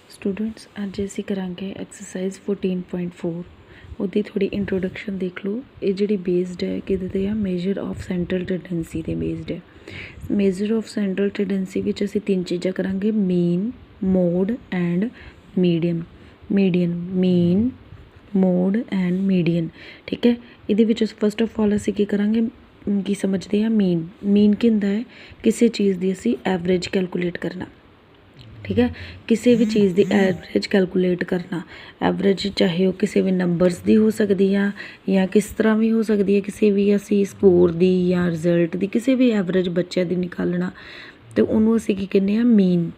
Students अज असी करांगे exercise 14.4 ਉਹਦੀ थोड़ी इंट्रोडक्शन देख लो। ये जी बेस्ड है कि मेजर ऑफ सेंट्रल टेंडेंसी ते बेस्ड है। मेजर ऑफ सेंट्रल टेंडेंसी विच असी तीन चीज़ां करांगे, mean, mode and median. Mean, mode and median, ठीक है। ये फस्ट ऑफ ऑल असी की करांगे की समझते हैं मीन की हुंदा है किसी चीज़ की असी एवरेज कैलकुलेट करना, ठीक है। किसी भी चीज़ की एवरेज कैलकुलेट करना, एवरेज चाहे वो किसी भी नंबरस की हो सकती है या किस तरह भी हो सकती है, किसी भी असी स्कोर की या रिजल्ट की किसी भी एवरेज बच्चे की निकालना, तो उन्होंने असी की कहने हैं मीन,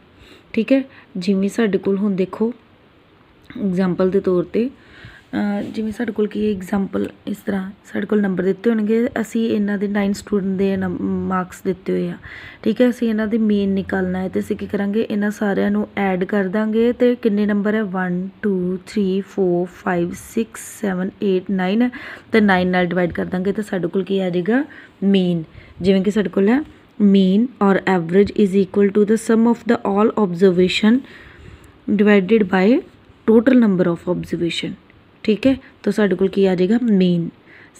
ठीक है। जिमें साडे कोल हुण देखो एग्जाम्पल के तौर पर जिमें साडे कोल की एग्जाम्पल इस तरह साडे कोल नंबर दिते होणगे, असी इन्हां दे 9 स्टूडेंट दे मार्क्स दिते हुए हैं, ठीक है। असी इन्हां दी मीन निकालना है, तो असी की करांगे इन्हां सारिਆਂ ਨੂੰ ऐड कर देंगे, तो किन्ने नंबर है 1 2 3 4 5 6 7 8 9 है, तो 9 नाल डिवाइड कर देंगे, तो साडे कोल की आ जाएगा मीन। जिवें कि साडे कोल है मीन और average is equal to the sum of the all observation divided by total number of observation, ठीक है। तो साडे कोल की आ जाएगा मीन।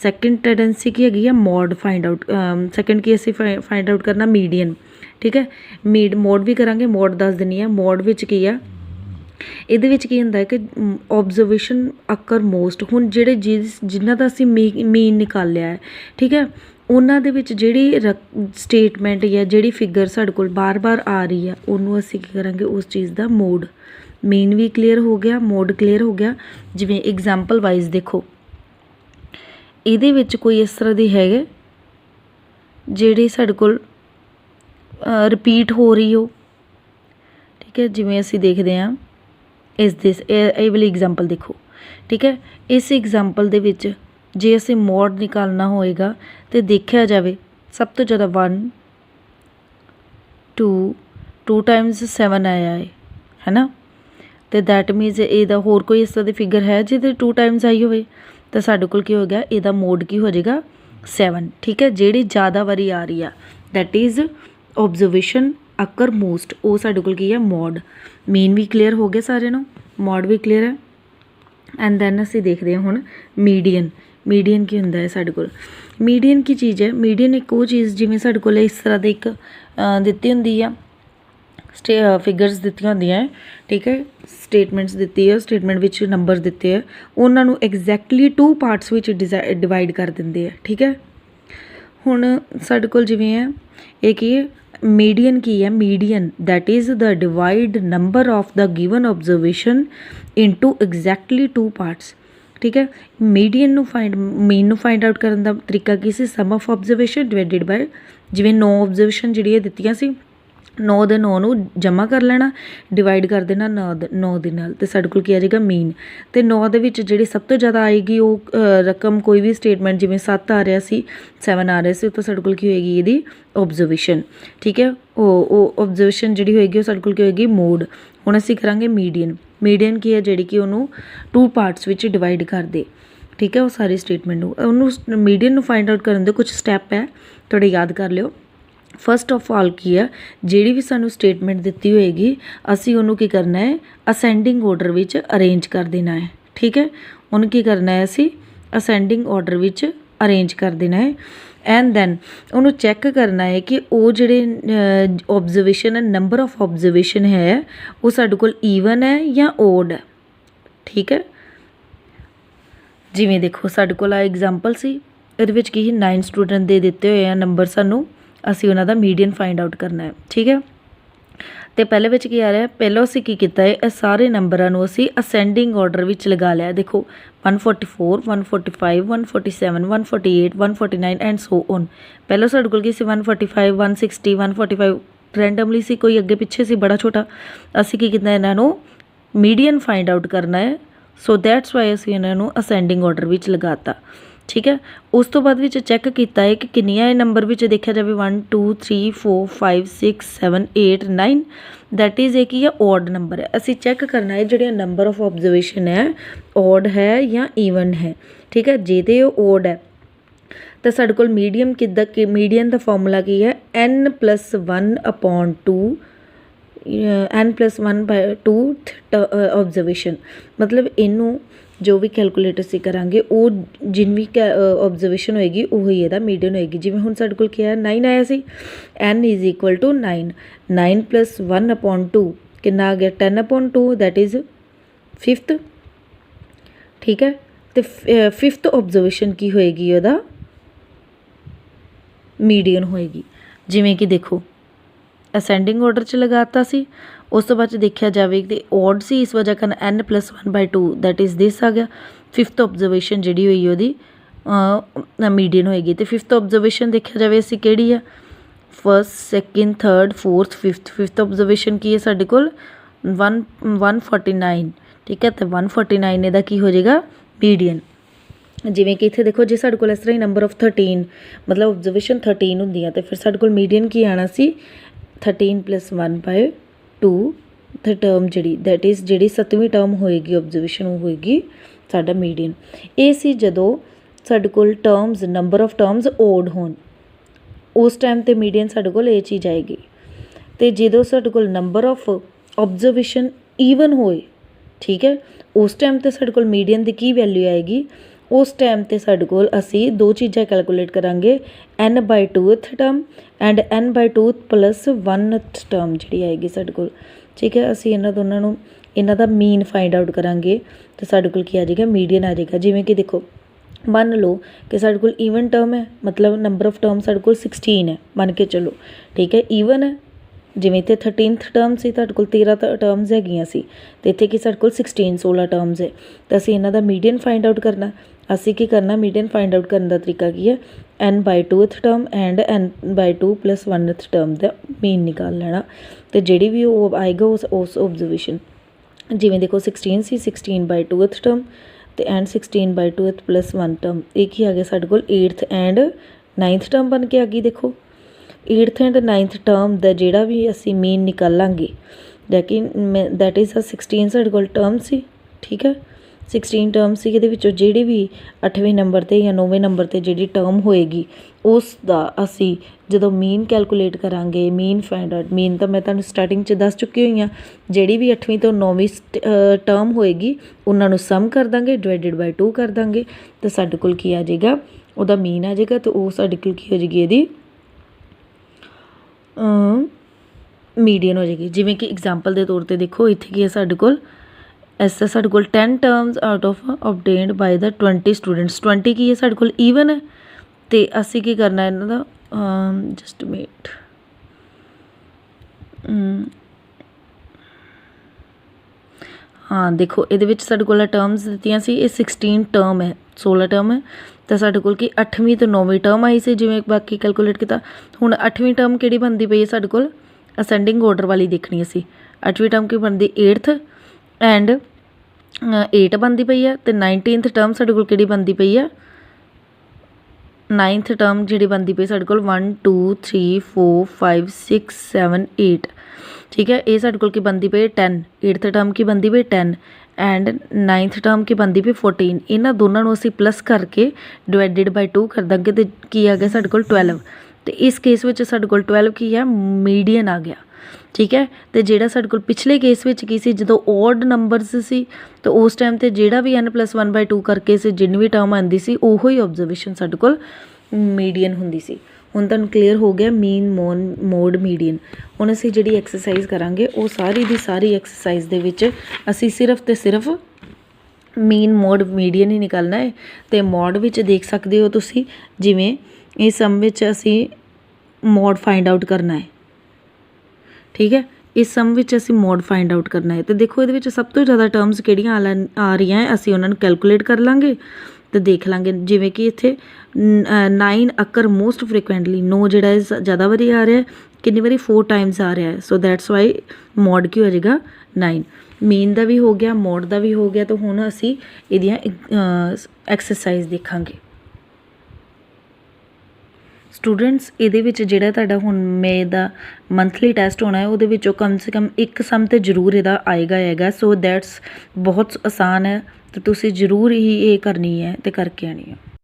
सैकेंड टेंडेंसी की हैगी है मॉड फाइंड आउट, सैकेंड की असी फाइंड आउट करना मीडियन, ठीक है। मोड भी करांगे, मोड दस दिनी है। मोड विच की है, ਇਹਦੇ ਵਿੱਚ ਕੀ ਹੁੰਦਾ ਹੈ कि ऑब्जर्वेशन अकर मोस्ट हुण ਜਿਹੜੇ जिन्हां ਦਾ ਅਸੀਂ मीन ਨਿਕਾਲਿਆ ਹੈ, ठीक है, ਉਹਨਾਂ ਦੇ ਵਿੱਚ ਜਿਹੜੀ ਸਟੇਟਮੈਂਟ ਜਾਂ ਜਿਹੜੀ ਫਿਗਰ ਸਾਡੇ ਕੋਲ ਬਾਰ-ਬਾਰ ਆ ਰਹੀ ਹੈ ਉਹਨੂੰ ਅਸੀਂ ਕੀ ਕਰਾਂਗੇ ਉਸ ਚੀਜ਼ ਦਾ ਮੋਡ। मीन भी क्लीयर हो गया, मोड क्लीयर हो गया। जिवें एग्जाम्पल वाइज देखो ये कोई इस तरह की है जी साडे कोल रिपीट हो रही हो, ठीक है। जिवें असी देखते हैं ये वाली एग्जाम्पल देखो, ठीक है। इस एग्जाम्पल दे विच जे असी मोड निकालना होएगा तो देखा जाए सब तो ज़्यादा 1 2 टाइम्स 7 आया है ना, तो दैट मीनस ये होर कोई इस तरह की फिगर है जिसे 2 टाइम्स आई होवे, तो साडे कोल की हो गया यदा मोड की हो जाएगा 7, ठीक है। जिहड़ी ज़्यादा वारी आ रही है that is observation occur most, वो साडे कोल की है मोड। मीन भी क्लीयर हो गया सारे नूं, मोड भी क्लीयर है। एंड दैन असीं देखते हैं हुण मीडियन की हुंदा है साडे कोल। मीडियन की चीज़ है, मीडियन एक वो चीज़ जिवें साडे कोल इस तरह की एक दित्ती हुंदी है फिगर्स दित्तियां होंदियां है, ठीक है। स्टेटमेंट्स दित्ती है, स्टेटमेंट विच नंबर दिते हैं, उन्होंने एग्जैक्टली 2 पार्ट्स विच डिवाइड कर देंगे है, ठीक है। हुण साडे कोल जिवें है ये की मीडियन की है, median that is the divide number of the given observation into exactly 2 parts, ठीक है। मीडियन मीन नू फाइंड आउट करने का तरीका की सी, सम ऑफ ऑब्जर्वेशन डिवाइडेड बाय जिवें 9 ऑब्जर्वेशन जिहड़ियां दित्तियां सी 9 ਦੇ 9 ਨੂੰ जमा कर लेना, डिवाइड कर देना 9 ਦੇ ਨਾਲ, तो साडे कोल की आ जाएगा मीन। तो 9 ਦੇ ਵਿੱਚ ਜਿਹੜੀ ਸਭ ਤੋਂ ਜ਼ਿਆਦਾ ਆਏਗੀ ਉਹ ਰਕਮ ਕੋਈ ਵੀ ਸਟੇਟਮੈਂਟ ਜਿਵੇਂ 7 ਆ ਰਿਹਾ ਸੀ 7 ਆ ਰਿਹਾ ਸੀ, ਤਾਂ ਸਾਡੇ ਕੋਲ ਕੀ ਹੋਏਗੀ ਇਹਦੀ ऑब्जर्वेशन, ठीक है। ਉਹ ऑब्जर्वेशन ਜਿਹੜੀ ਹੋਏਗੀ ਉਹ ਸਾਡੇ ਕੋਲ ਕੀ ਹੋਏਗੀ ਮੋਡ। ਹੁਣ ਅਸੀਂ ਕਰਾਂਗੇ मीडियन की है ਜਿਹੜੀ ਕਿ ਉਹਨੂੰ 2 ਪਾਰਟਸ ਵਿੱਚ डिवाइड कर दे, ठीक है। ਉਹ ਸਾਰੀ ਸਟੇਟਮੈਂਟ ਨੂੰ ਉਹਨੂੰ मीडियन ਨੂੰ फाइंड आउट ਕਰਨ ਦੇ कुछ स्टैप है, थोड़े याद कर लियो। फस्ट ऑफ ऑल की है जिहड़ी भी सानू स्टेटमेंट दित्ती होएगी असी उन्होंने की करना है असेंडिंग ऑर्डर विच अरेंज कर देना है, ठीक है। उन्होंने की करना है असी असेंडिंग ऑर्डर विच अरेंज कर देना है। एंड दैन उन्होंने चैक करना है कि वो जिहड़े ऑब्जर्वेशन है, नंबर ऑफ ऑब्जर्वेशन है वो साडे कोल ईवन है या ओड है, ठीक है। जिवें देखो साडे कोल एग्जाम्पल सी इहदे विच की 9 स्टूडेंट दे दिते हुए हैं नंबर सानू, असी उन्हों का मीडियन फाइंड आउट करना है, ठीक है। तो पहले विच की आ रहा है, पहलों असी की किया है सारे नंबरों असी असेंडिंग ऑर्डर विच लगा लिया। देखो 144 145 147 148 149 एंड सो ऑन। पहलों साडे कोल की सी 145 160 145 रैंडमली सी, कोई अगे पिछे सी बड़ा छोटा, असी की किया इन्हों मीडियन फाइंड आउट करना है, सो दैट्स वाई असी इन्हों असेंडिंग ऑर्डर विच लगाता, ठीक है। उस तो बाद विच चैक किया है कि किन्नियां नंबर विच देखा जाए 1 2 3 4 5 6 7 8 9 दैट इज़ एक ही ऑड नंबर है। असी चैक करना है जो नंबर ऑफ ऑब्जर्वेशन है ऑड है या ईवन है, ठीक है। जे तो ऑड है तो साडे कोल मीडियन का फॉर्मूला की है n+1/2 n+1/2 ऑब्जर्वेशन, मतलब इनू जो भी कैलकुलेट असी करांगे वो जिन भी ऑब्जर्वेशन होएगी ਉਹੀ ਇਹਦਾ मीडियन होएगी। जिवें हुण साडे कोल क्या 9 आया सी, n = 9, 9 + 1/2 कितना आ गया 10/2, दैट इज़ 5th। ठीक है, तो 5th ऑब्जर्वेशन की होएगी ਉਹਦਾ मीडियन होएगी। जिवें कि देखो ਅਸੈਂਡਿੰਗ ਆਰਡਰ 'ਚ ਲਗਾਤਾ ਸੀ, ਉਸ ਤੋਂ ਬਾਅਦ 'ਚ ਦੇਖਿਆ ਜਾਵੇ ਤੇ ਔਡ ਸੀ, ਇਸ ਵਜ੍ਹਾ ਕਾਰਨ n+1/2 दैट इज़ दिस आ गया। 5th ऑब्जर्वेशन ਜਿਹੜੀ ਹੋਈ ਉਹਦੀ मीडियन होएगी। तो 5th ऑब्जर्वेशन देखा जाए असी किहड़ी आ, 1st, 2nd, 3rd, 4th, 5th। 5th observation की है साडे कोल 149। ठीक है, तो 149 ਇਹਦਾ ਕੀ ਹੋ ਜਾਏਗਾ मीडियन। जिवें कि इत्थे देखो जे साडे कोल इस तरह ही नंबर ऑफ 13 मतलब ऑब्जर्वेशन 13 ਹੁੰਦੀਆਂ तो फिर साडे कोल मीडियन की आना सी 13 + 1/2 ਤੇ ਟਰਮ ਜਿਹੜੀ दैट इज़ ਜਿਹੜੀ 7ਵੀਂ ਟਰਮ ਹੋਏਗੀ ऑब्जर्वेशन ਉਹ ਹੋਏਗੀ ਸਾਡਾ मीडियन। ਇਹ ਸੀ ਜਦੋਂ ਸਾਡੇ ਕੋਲ ਟਰਮਸ ਨੰਬਰ ऑफ ਟਰਮਸ ਓਡ ਹੋਣ, ਉਸ ਟਾਈਮ ਤੇ मीडियन ਸਾਡੇ ਕੋਲ ਇਹ ਚੀਜ਼ ਆਏਗੀ। ਤੇ ਜਦੋਂ ਸਾਡੇ ਕੋਲ ਨੰਬਰ ऑफ ऑब्जर्वेशन ਈਵਨ ਹੋਏ, ठीक है, उस टाइम तो साडे कोल मीडियन की की वैल्यू आएगी। उस टाइम तो साडे कोल असी दो चीज़ां कैलकुलेट करांगे, n/2th term and n/2 + 1th term जी आएगी साडे कोल। ठीक है, असी इन्हां दोनों नूं इन्हां दा मीन फाइंड आउट करांगे तो साडे कोल की आ जाएगा मीडियन आ जाएगा। जिवें कि देखो मान लो कि साडे कोल ईवन टर्म है, मतलब नंबर ऑफ टर्म साडे कोल 16 है, मान के चलो। ठीक है, ईवन है, जिवें इत्थे 13th टर्म सी तुहाडे कोल 13 टर्म्स हैगियां सी ते इत्थे कि साडे कोल 16 टर्म्स है, तो असीं इन्हां दा मीडियन फाइंड आउट करना। असीं की करना मीडियन फाइंड आउट करने दा तरीका की है, n/2th term and n/2 + 1th term दा मीन निकाल लेना। तो जिहड़ी भी वो आएगा उस ऑब्जर्वेशन, जिवें देखो 16 सी 16/2th टर्म तो एंड 16/2th + 1 टर्म, एक ही आ गया साडे कोल 8th एंड 9th टर्म बन के आ गई। देखो 8th एंड 9th टर्म का जोड़ा भी असी मीन निकालांगे, लेकिन दैट इज़ 16 साडे कोल टर्म सी। ठीक है, 16 टर्म सी, ये जिहड़ी भी 8वें नंबर ते या 9वें नंबर ते जिहड़ी टर्म होएगी उसका असी जदों मीन कैलकुलेट करांगे, मीन फाइंड आउट, मीन तो मैं तुहानूं स्टार्टिंग च दस चुकी हुई हाँ, जिहड़ी भी 8वीं तो 9वीं टर्म होएगी उन्हां नूं सम कर देंगे, /2 कर देंगे तो साडे कोल की आ जाएगा उहदा मीन आ जाएगा। तो वो साडे कोल की हो जाएगी इहदी मीडियन हो जाएगी। जिवें कि एग्जाम्पल के तौर पर देखो इत्थे की है साडे कोल ऐसा साडे कोल 10 terms out of obtained by the 20 students. 20 की है साडे कोल ईवन है, तो असी की करना इन्हां दा जस्ट मिनट हाँ देखो ये साडे कोल टर्म्स दित्तियां सी, ये 16 टर्म है, 16 टर्म है। तो साडे कोल की 8वीं तो 9वीं टर्म आई सी, जिवें बाकी कैलकुलेट किया। हुण 8वीं टर्म किहड़ी बनदी पई है साडे कोल, असेंडिंग ऑर्डर वाली देखनी असी। 8वीं टर्म की बनती 8th एंड 8 बनती पई है। तो 19th टर्म साडे कोल किहड़ी बनती पई है, 9th टर्म जिहड़ी बनती पई साडे कोल 1 2 3 4 5 6 7 8। ठीक है, ये साडे कोल की बनती पई 10, 8th टर्म की बनती पई 10 एंड 9th टर्म की बनती पई 14। इन्हां दोनों नूं असीं प्लस करके /2 कर देंगे तो की आ गया साडे कोल 12। तो इस केस में साडे कोल 12 की है मीडियन आ गया। ठीक है, तो जिहड़ा साडे कोल पिछले केस में की सी जदों ऑड नंबरस सी तो उस टाइम ते जिहड़ा भी n+1/2 करके सी जिन्नी भी टर्म आंदी सी ओहो ही ऑब्जर्वेशन साडे कोल मीडियन हुंदी सी। हुण तुहानूं क्लीयर हो गया मीन मोड मीडियन। हुण असीं जिहड़ी एक्सरसाइज करांगे वो सारी दी सारी एक्सरसाइज दे विच असीं सिर्फ ते सिर्फ मीन मोड मीडियन ही निकालना है। तो मॉड विच देख सकते हो तुसीं, जिवें इस सम विच असीं मॉड फाइंड आउट करना है। ठीक है, इस सम विच असीं मॉड फाइंड आउट करना है। तो देखो ये सब तो ज़्यादा टर्म्स किहड़ियां आ रही हैं, असीं उन्हां नूं कैलकुलेट कर लांगे तो देख लांगे। जिवें कि इत्थे 9 अकर मोस्ट फ्रिक्वेंटली, 9 जिहड़ा ज़्यादा बारी आ रहा है, कितनी बारी 4 टाइम्स आ रहा है। सो दैट्स वाई मॉड की हो जाएगा 9। मीन का भी हो गया, मॉड का भी हो गया। तो हुण असीं इहदियां एक्सरसाइज देखांगे। स्टूडेंट्स इहदे विच जिहड़ा तुहाडा हुण मे दा मंथली टैसट होना है उहदे विचों कम से कम एक सम तो जरूर इहदा आएगा। सो दैट्स बहुत आसान है, तो तुसीं जरूर ही ये करनी है तो करके आनी है।